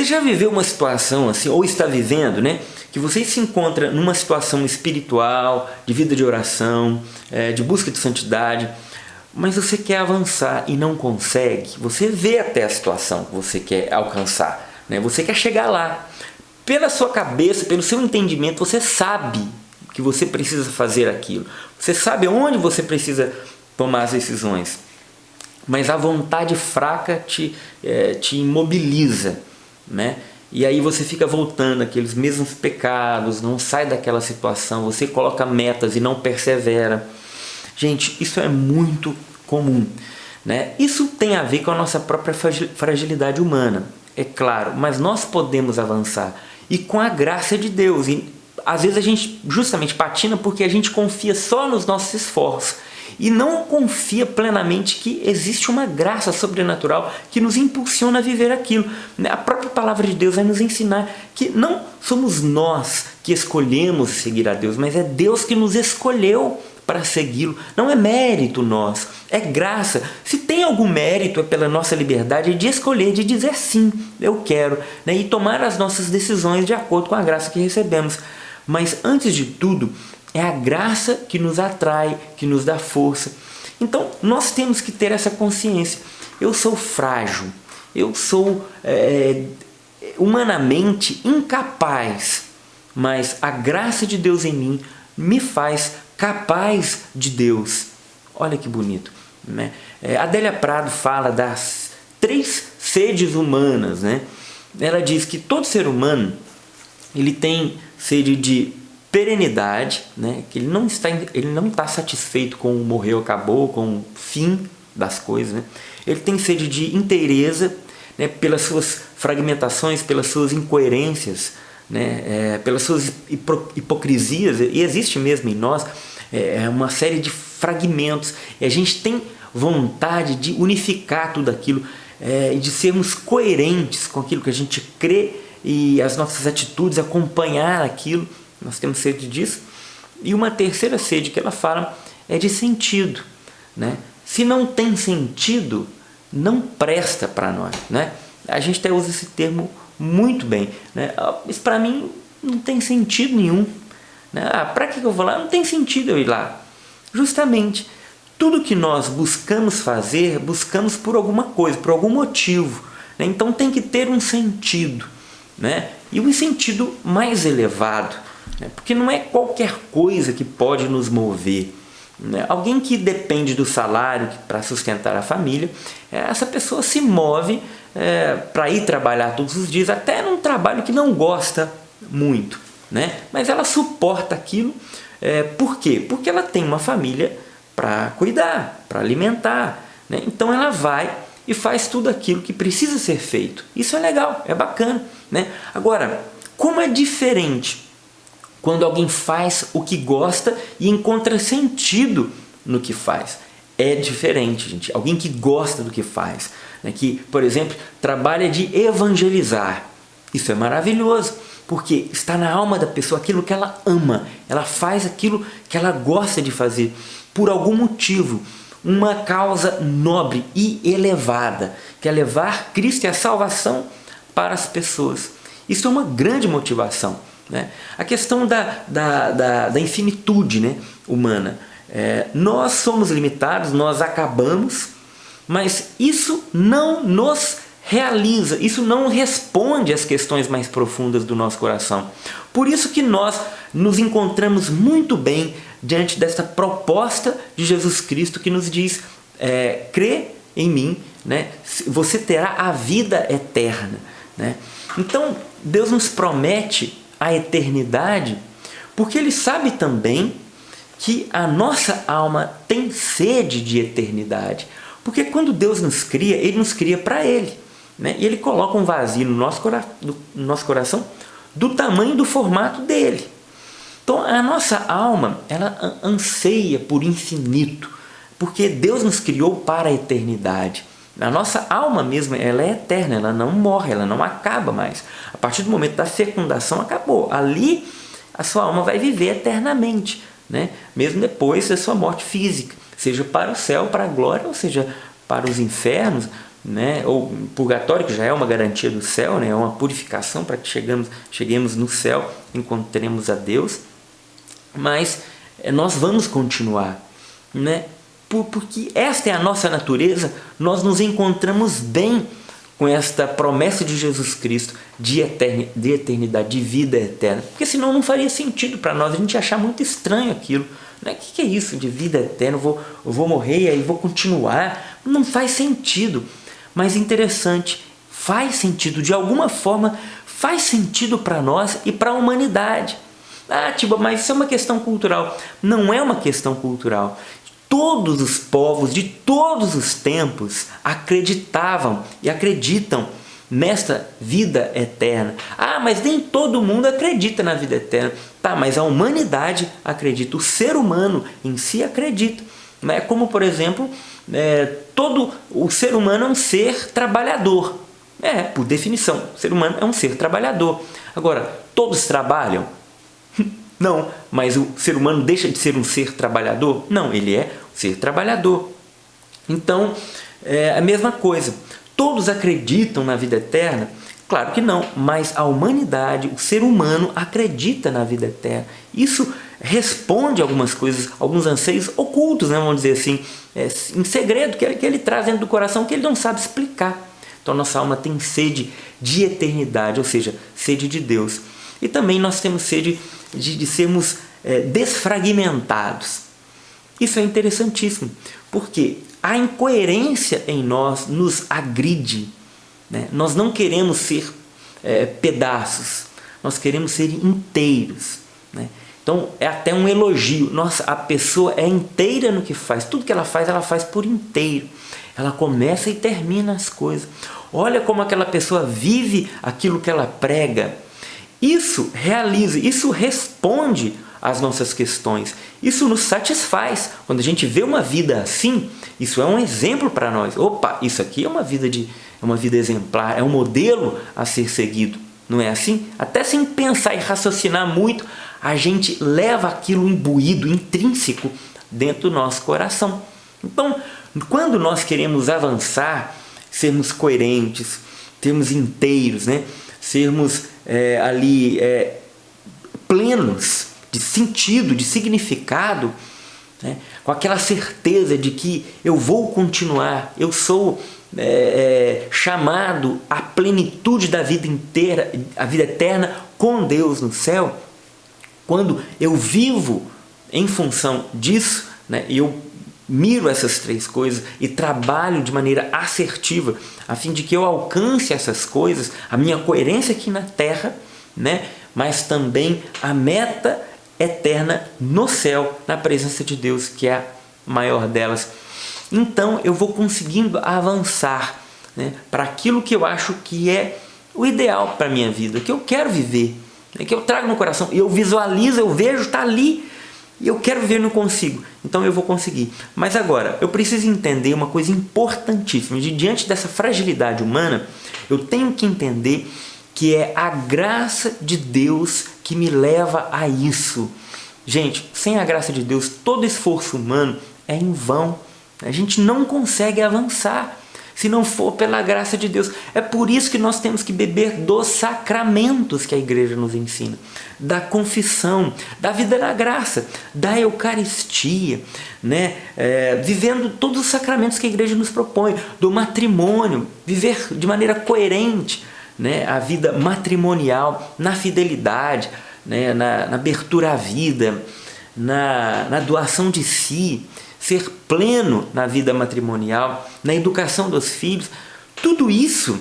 já viveu uma situação assim, ou está vivendo, né? Que você se encontra numa situação espiritual, de vida de oração, de busca de santidade, mas você quer avançar e não consegue. Você vê até a situação que você quer alcançar, né? Você quer chegar lá. Pela sua cabeça, pelo seu entendimento, você sabe que você precisa fazer aquilo. Você sabe onde você precisa tomar as decisões. Mas a vontade fraca te imobiliza, né? E aí você fica voltando àqueles mesmos pecados, não sai daquela situação, você coloca metas e não persevera. Gente, isso é muito comum, né? Isso tem a ver com a nossa própria fragilidade humana, é claro, mas nós podemos avançar e com a graça de Deus. E às vezes a gente justamente patina porque a gente confia só nos nossos esforços e não confia plenamente que existe uma graça sobrenatural que nos impulsiona a viver aquilo. A própria palavra de Deus vai nos ensinar que não somos nós que escolhemos seguir a Deus, mas é Deus que nos escolheu para segui-lo. Não é mérito nosso, é graça. Se tem algum mérito, é pela nossa liberdade de escolher, de dizer sim, eu quero, né? E tomar as nossas decisões de acordo com a graça que recebemos. Mas antes de tudo, é a graça que nos atrai, que nos dá força. Então, nós temos que ter essa consciência. Eu sou frágil, eu sou humanamente incapaz, mas a graça de Deus em mim me faz capaz de Deus. Olha que bonito, né? Adélia Prado fala das 3 sedes humanas, né? Ela diz que todo ser humano ele tem sede de perenidade, né? Que ele não está satisfeito com o morreu, acabou, com o fim das coisas, né? Ele tem sede de inteireza, né? Pelas suas fragmentações, pelas suas incoerências, né? Pelas suas hipocrisias, e existe mesmo em nós uma série de fragmentos, e a gente tem vontade de unificar tudo aquilo, e de sermos coerentes com aquilo que a gente crê e as nossas atitudes acompanhar aquilo. Nós temos sede disso. E uma terceira sede que ela fala é de sentido, né? Se não tem sentido, não presta para nós, né? A gente até usa esse termo muito bem, né? Isso para mim não tem sentido nenhum, né? Para que eu vou lá? Não tem sentido eu ir lá. Justamente, tudo que nós buscamos fazer, buscamos por alguma coisa, por algum motivo, né? Então tem que ter um sentido, né? E um sentido mais elevado, né? Porque não é qualquer coisa que pode nos mover, né? Alguém que depende do salário para sustentar a família, essa pessoa se move para ir trabalhar todos os dias, até num trabalho que não gosta muito, né? Mas ela suporta aquilo. Por quê? Porque ela tem uma família para cuidar, para alimentar, né? Então ela vai e faz tudo aquilo que precisa ser feito. Isso é legal, é bacana, né? Agora, como é diferente quando alguém faz o que gosta e encontra sentido no que faz. É diferente, gente. Alguém que gosta do que faz, né? Que, por exemplo, trabalha de evangelizar. Isso é maravilhoso, porque está na alma da pessoa aquilo que ela ama. Ela faz aquilo que ela gosta de fazer por algum motivo. Uma causa nobre e elevada, que é levar Cristo e a salvação para as pessoas. Isso é uma grande motivação, né? A questão da infinitude, né, humana. Nós somos limitados, nós acabamos, mas isso não nos realiza, isso não responde às questões mais profundas do nosso coração. Por isso que nós nos encontramos muito bem diante dessa proposta de Jesus Cristo que nos diz, crê em mim, né, você terá a vida eterna, né? Então Deus nos promete a eternidade porque Ele sabe também que a nossa alma tem sede de eternidade, porque quando Deus nos cria, Ele nos cria para Ele, né? E Ele coloca um vazio no nosso coração do tamanho do formato dele. Então a nossa alma, ela anseia por infinito, porque Deus nos criou para a eternidade. A nossa alma mesmo, ela é eterna, ela não morre, ela não acaba mais. A partir do momento da fecundação, acabou. Ali a sua alma vai viver eternamente, né? Mesmo depois da sua morte física, seja para o céu, para a glória, ou seja, para os infernos, né? Ou purgatório, que já é uma garantia do céu, né? É uma purificação para que cheguemos no céu, encontremos a Deus. Mas nós vamos continuar, né? Porque esta é a nossa natureza. Nós nos encontramos bem com esta promessa de Jesus Cristo de eternidade, de vida eterna. Porque senão não faria sentido para nós, a gente ia achar muito estranho aquilo. Né? O que é isso de vida eterna? Eu vou morrer e aí vou continuar. Não faz sentido. Mas interessante, faz sentido, de alguma forma faz sentido para nós e para a humanidade. Ah, Tiba, mas isso é uma questão cultural. Não é uma questão cultural. Todos os povos de todos os tempos acreditavam e acreditam nesta vida eterna. Ah, mas nem todo mundo acredita na vida eterna. Tá, mas a humanidade acredita, o ser humano em si acredita. É como, por exemplo, todo o ser humano é um ser trabalhador. Por definição, o ser humano é um ser trabalhador. Agora, todos trabalham? Não, mas o ser humano deixa de ser um ser trabalhador? Não, ele é um ser trabalhador. Então, é a mesma coisa. Todos acreditam na vida eterna? Claro que não, mas a humanidade, o ser humano acredita na vida eterna. Isso responde a algumas coisas, alguns anseios ocultos, né, vamos dizer assim, em segredo, que ele traz dentro do coração, que ele não sabe explicar. Então, nossa alma tem sede de eternidade, ou seja, sede de Deus. E também nós temos sede de sermos desfragmentados. Isso é interessantíssimo, porque a incoerência em nós nos agride. Né? Nós não queremos ser pedaços, nós queremos ser inteiros. Né? Então é até um elogio. Nossa, a pessoa é inteira no que faz, tudo que ela faz por inteiro. Ela começa e termina as coisas. Olha como aquela pessoa vive aquilo que ela prega. Isso realiza, isso responde às nossas questões. Isso nos satisfaz. Quando a gente vê uma vida assim, isso é um exemplo para nós. Opa, isso aqui é uma vida exemplar, é um modelo a ser seguido. Não é assim? Até sem pensar e raciocinar muito, a gente leva aquilo imbuído, intrínseco, dentro do nosso coração. Então, quando nós queremos avançar, sermos coerentes, sermos inteiros, né? Sermos plenos de sentido, de significado, né? Com aquela certeza de que eu vou continuar, eu sou chamado à plenitude da vida inteira, a vida eterna com Deus no céu. Quando eu vivo em função disso, né, eu miro essas três coisas e trabalho de maneira assertiva a fim de que eu alcance essas coisas, a minha coerência aqui na terra, né, mas também a meta eterna no céu, na presença de Deus, que é a maior delas. Então eu vou conseguindo avançar, né, para aquilo que eu acho que é o ideal para a minha vida, que eu quero viver, né, que eu trago no coração, eu visualizo, eu vejo, está ali, e eu quero viver, não consigo, então eu vou conseguir. Mas agora, eu preciso entender uma coisa importantíssima. Diante dessa fragilidade humana, eu tenho que entender que é a graça de Deus que me leva a isso. Gente, sem a graça de Deus, todo esforço humano é em vão. A gente não consegue avançar se não for pela graça de Deus. É por isso que nós temos que beber dos sacramentos que a igreja nos ensina, da confissão, da vida da graça, da Eucaristia, né? Vivendo todos os sacramentos que a igreja nos propõe, do matrimônio, viver de maneira coerente, né? A vida matrimonial, na fidelidade, né? na abertura à vida, na doação de si, ser pleno na vida matrimonial, na educação dos filhos. Tudo isso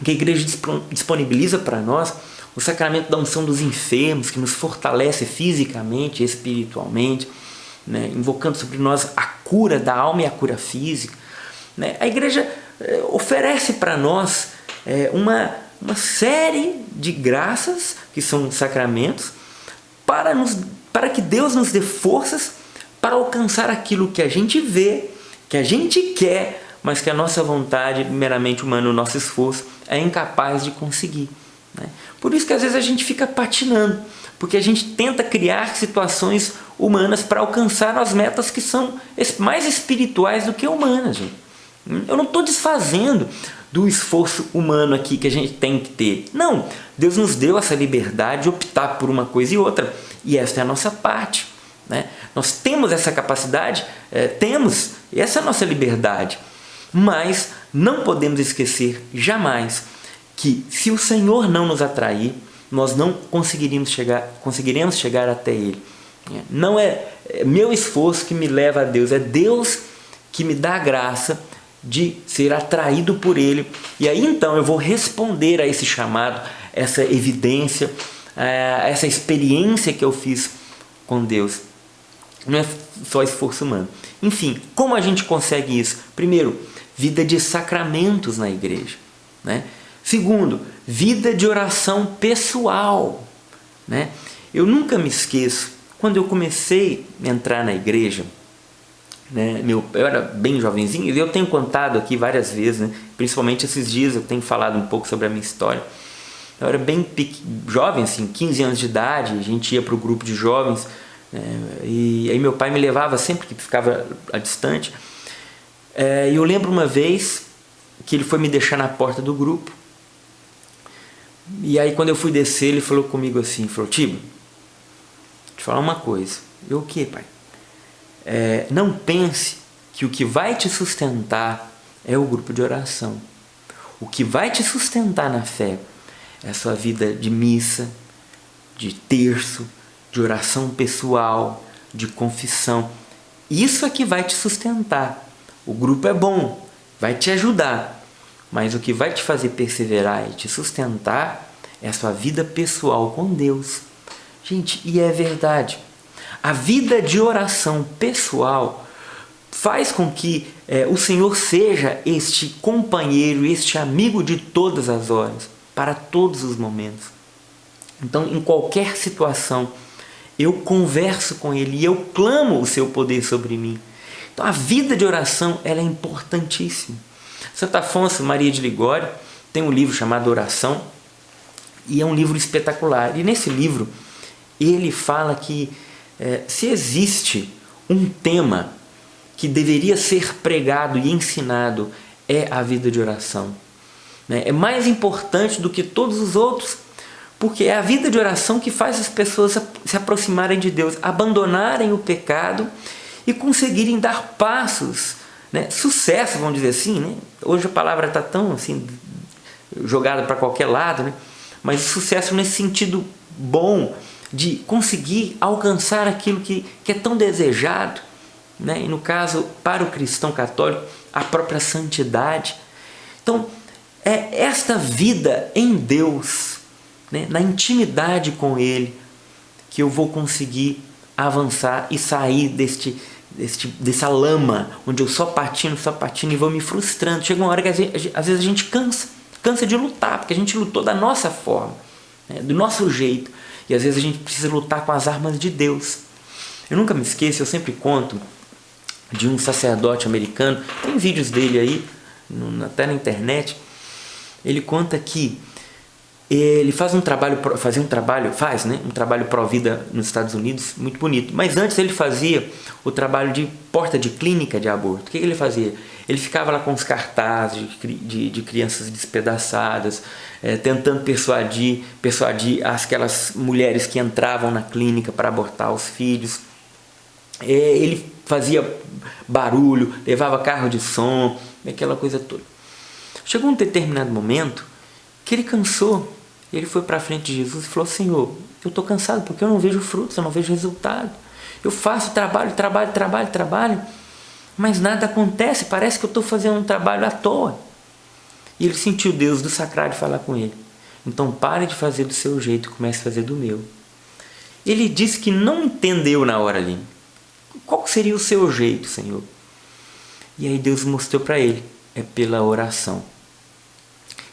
que a igreja disponibiliza para nós, o sacramento da unção dos enfermos, que nos fortalece fisicamente e espiritualmente, né, invocando sobre nós a cura da alma e a cura física, né. A igreja oferece para nós uma série de graças, que são sacramentos, para que Deus nos dê forças para alcançar aquilo que a gente vê, que a gente quer, mas que a nossa vontade, meramente humana, o nosso esforço, é incapaz de conseguir. Né? Por isso que às vezes a gente fica patinando, porque a gente tenta criar situações humanas para alcançar as metas que são mais espirituais do que humanas. Gente. Eu não estou desfazendo do esforço humano aqui que a gente tem que ter. Não, Deus nos deu essa liberdade de optar por uma coisa e outra, e essa é a nossa parte, né? Nós temos essa capacidade, temos, essa é a nossa liberdade, mas não podemos esquecer jamais que se o Senhor não nos atrair, nós não conseguiremos chegar até Ele. Não é meu esforço que me leva a Deus, é Deus que me dá a graça de ser atraído por Ele. E aí então eu vou responder a esse chamado, essa evidência, essa experiência que eu fiz com Deus. Não é só esforço humano. Enfim, como a gente consegue isso? Primeiro, vida de sacramentos na igreja, né? Segundo, vida de oração pessoal, né? Eu nunca me esqueço, quando eu comecei a entrar na igreja, né, eu era bem jovenzinho, e eu tenho contado aqui várias vezes, né, principalmente esses dias eu tenho falado um pouco sobre a minha história. Eu era bem jovem, assim, 15 anos de idade, a gente ia para o grupo de jovens, e aí meu pai me levava sempre que ficava distante. E eu lembro uma vez que ele foi me deixar na porta do grupo, e aí quando eu fui descer ele falou comigo assim, falou: Tibo, te falar uma coisa. Eu: o que, pai? Não pense que o que vai te sustentar é o grupo de oração. O que vai te sustentar na fé é a sua vida de missa, de terço, de oração pessoal, de confissão. Isso é que vai te sustentar. O grupo é bom, vai te ajudar, mas o que vai te fazer perseverar e te sustentar é a sua vida pessoal com Deus. Gente, e é verdade. A vida de oração pessoal faz com que o Senhor seja este companheiro, este amigo de todas as horas, para todos os momentos. Então, em qualquer situação, eu converso com Ele e eu clamo o seu poder sobre mim. Então, a vida de oração ela é importantíssima. Santo Afonso Maria de Ligório tem um livro chamado Oração, e é um livro espetacular. E nesse livro, ele fala que se existe um tema que deveria ser pregado e ensinado, é a vida de oração. É mais importante do que todos os outros, porque é a vida de oração que faz as pessoas se aproximarem de Deus, abandonarem o pecado e conseguirem dar passos, né? Sucesso, vamos dizer assim, né? Hoje a palavra está tão assim, jogada para qualquer lado, né? Mas sucesso nesse sentido bom, de conseguir alcançar aquilo que é tão desejado, né? E no caso, para o cristão católico, a própria santidade. Então, é esta vida em Deus, né? Na intimidade com Ele, que eu vou conseguir avançar e sair dessa lama, onde eu só patino e vou me frustrando. Chega uma hora que às vezes a gente cansa de lutar, porque a gente lutou da nossa forma, né? Do nosso jeito. E às vezes a gente precisa lutar com as armas de Deus. Eu nunca me esqueço, eu sempre conto de um sacerdote americano, tem vídeos dele aí, até na internet. Ele conta que ele fazia um trabalho pró-vida nos Estados Unidos, muito bonito. Mas antes ele fazia o trabalho de porta de clínica de aborto. O que ele fazia? Ele ficava lá com os cartazes de crianças despedaçadas, tentando persuadir aquelas mulheres que entravam na clínica para abortar os filhos. Ele fazia barulho, levava carro de som, aquela coisa toda. Chegou um determinado momento que ele cansou. Ele foi para frente de Jesus e falou: Senhor, eu estou cansado porque eu não vejo frutos, eu não vejo resultado. Eu faço trabalho, mas nada acontece, parece que eu estou fazendo um trabalho à toa. E ele sentiu Deus do sacrário falar com ele: então pare de fazer do seu jeito e comece a fazer do meu. Ele disse que não entendeu na hora ali. Qual seria o seu jeito, Senhor? E aí Deus mostrou para ele: é pela oração.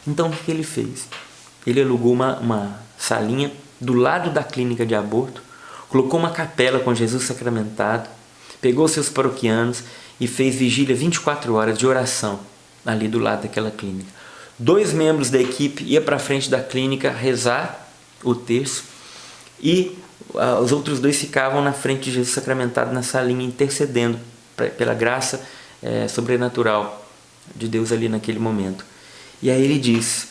Então o que ele fez? Ele alugou uma salinha do lado da clínica de aborto, colocou uma capela com Jesus sacramentado, pegou seus paroquianos e fez vigília 24 horas de oração ali do lado daquela clínica. 2 membros da equipe iam para frente da clínica rezar o terço e os outros 2 ficavam na frente de Jesus sacramentado na salinha intercedendo pela graça sobrenatural de Deus ali naquele momento. E aí ele diz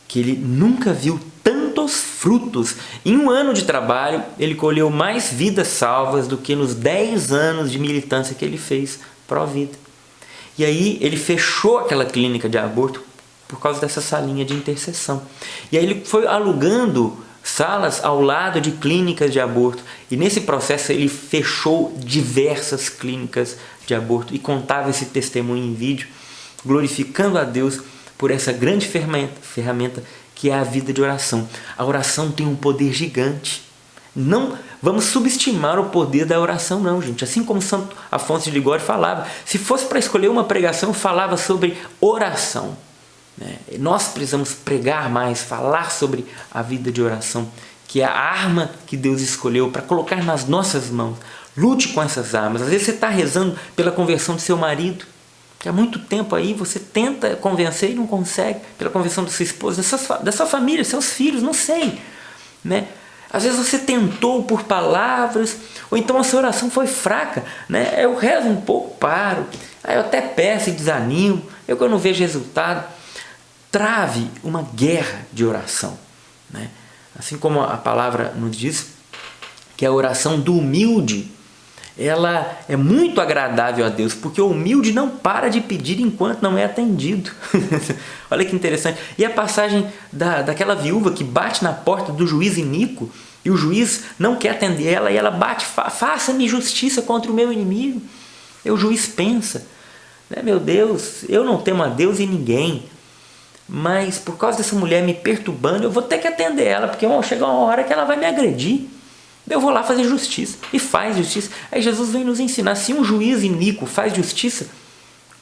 que ele nunca viu tantos frutos. Em um ano de trabalho, ele colheu mais vidas salvas do que nos 10 anos de militância que ele fez pró-vida. E aí ele fechou aquela clínica de aborto por causa dessa salinha de intercessão. E aí ele foi alugando salas ao lado de clínicas de aborto. E nesse processo ele fechou diversas clínicas de aborto e contava esse testemunho em vídeo, glorificando a Deus por essa grande ferramenta que é a vida de oração. A oração tem um poder gigante. Não vamos subestimar o poder da oração não, gente. Assim como Santo Afonso de Ligório falava, se fosse para escolher uma pregação, falava sobre oração. Nós precisamos pregar mais, falar sobre a vida de oração, que é a arma que Deus escolheu para colocar nas nossas mãos. Lute com essas armas. Às vezes você está rezando pela conversão do seu marido, que há muito tempo aí você tenta convencer e não consegue, pela conversão da sua esposa, da sua família, seus filhos, não sei, né? Às vezes você tentou por palavras, ou então a sua oração foi fraca, né? Eu rezo um pouco, paro, aí eu até peço e desanimo, eu não vejo resultado. Trave uma guerra de oração, né? Assim como a palavra nos diz que a oração do humilde, ela é muito agradável a Deus, porque o humilde não para de pedir enquanto não é atendido. Olha que interessante. E a passagem daquela viúva que bate na porta do juiz iníquo, e o juiz não quer atender ela, e ela bate, faça-me justiça contra o meu inimigo. E o juiz pensa, né, meu Deus, eu não temo a Deus e ninguém, mas por causa dessa mulher me perturbando, eu vou ter que atender ela, porque vai chegar uma hora que ela vai me agredir. Eu vou lá fazer justiça, e faz justiça. Aí Jesus vem nos ensinar, se um juiz iníquo faz justiça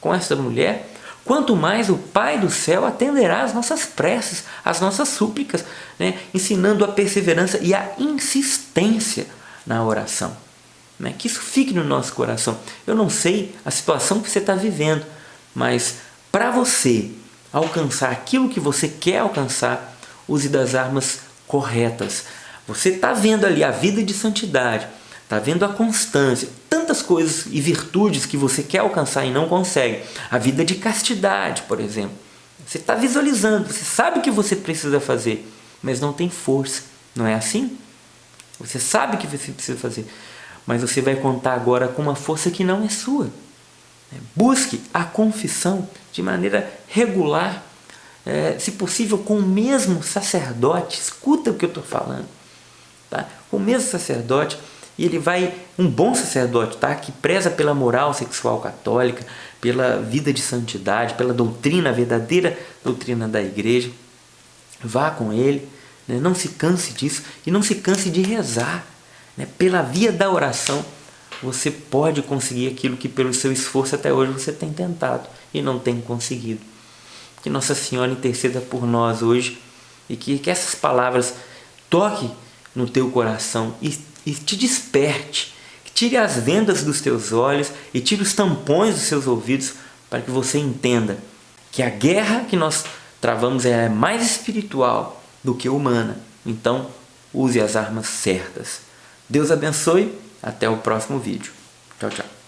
com essa mulher, quanto mais o Pai do céu atenderá às nossas preces, às nossas súplicas, né? Ensinando a perseverança e a insistência na oração, né? Que isso fique no nosso coração. Eu não sei a situação que você está vivendo, mas para você alcançar aquilo que você quer alcançar, use das armas corretas. Você está vendo ali a vida de santidade, está vendo a constância, tantas coisas e virtudes que você quer alcançar e não consegue. A vida de castidade, por exemplo. Você está visualizando, você sabe o que você precisa fazer, mas não tem força. Não é assim? Você sabe o que você precisa fazer, mas você vai contar agora com uma força que não é sua. Busque a confissão de maneira regular, se possível com o mesmo sacerdote. Escuta o que eu estou falando. Tá? O mesmo sacerdote, e ele vai, um bom sacerdote, tá? Que preza pela moral sexual católica, pela vida de santidade, pela doutrina, a verdadeira doutrina da igreja. Vá com ele, né? Não se canse disso e não se canse de rezar, né? Pela via da oração você pode conseguir aquilo que pelo seu esforço até hoje você tem tentado e não tem conseguido. Que Nossa Senhora interceda por nós hoje e que essas palavras toquem no teu coração e te desperte, que tire as vendas dos teus olhos e tire os tampões dos seus ouvidos, para que você entenda que a guerra que nós travamos é mais espiritual do que humana. Então, use as armas certas. Deus abençoe, até o próximo vídeo. Tchau, tchau.